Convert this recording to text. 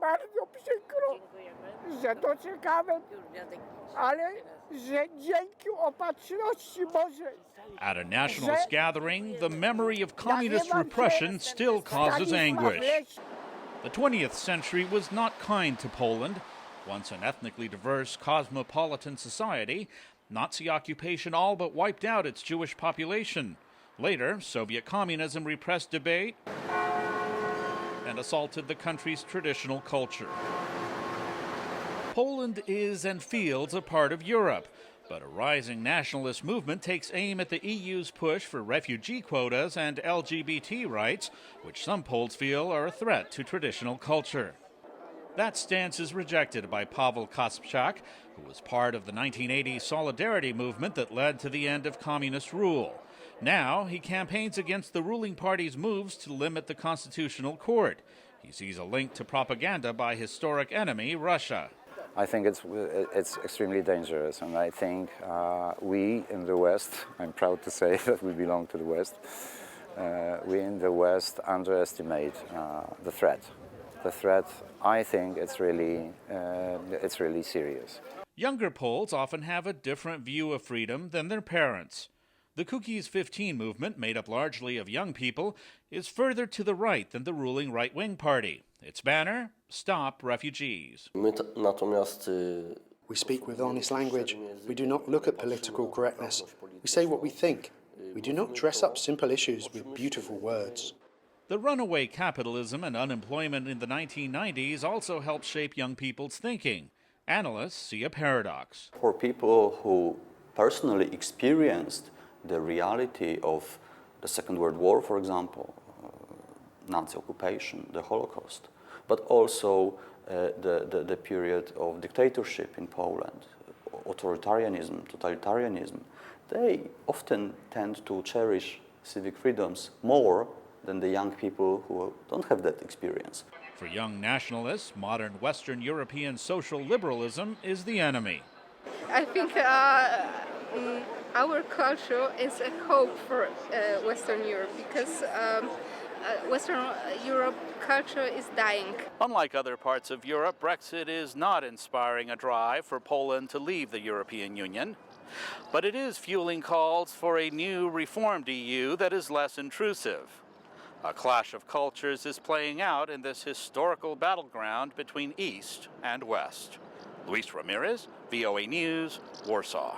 bardzo przykro, że doczekałem, ale że dzięki opatrzności Bożej. At a nationalist gathering, the memory of communist repression still causes anguish. The 20th century was not kind to Poland. Once an ethnically diverse, cosmopolitan society, Nazi occupation all but wiped out its Jewish population. Later, Soviet communism repressed debate and assaulted the country's traditional culture. Poland is and feels a part of Europe, but a rising nationalist movement takes aim at the EU's push for refugee quotas and LGBT rights, which some Poles feel are a threat to traditional culture. That stance is rejected by Paweł Kasprzak, who was part of the 1980 Solidarity movement that led to the end of communist rule. Now he campaigns against the ruling party's moves to limit the Constitutional Court. He sees a link to propaganda by historic enemy Russia. I think it's extremely dangerous, and I think we in the West, I'm proud to say that we belong to the West, we in the West underestimate the threat. The threat, I think it's really serious. Younger Poles often have a different view of freedom than their parents. The Cookies 15 movement, made up largely of young people, is further to the right than the ruling right-wing party. Its banner, Stop Refugees. We speak with honest language. We do not look at political correctness. We say what we think. We do not dress up simple issues with beautiful words. The runaway capitalism and unemployment in the 1990s also helped shape young people's thinking. Analysts see a paradox. For people who personally experienced the reality of the Second World War, for example, Nazi occupation, the Holocaust, but also the period of dictatorship in Poland, authoritarianism, totalitarianism, they often tend to cherish civic freedoms more than the young people who don't have that experience. For young nationalists, modern Western European social liberalism is the enemy. I think our culture is a hope for Western Europe because Western Europe culture is dying. Unlike other parts of Europe, Brexit is not inspiring a drive for Poland to leave the European Union. But it is fueling calls for a new reformed EU that is less intrusive. A clash of cultures is playing out in this historical battleground between East and West. Luis Ramirez, VOA News, Warsaw.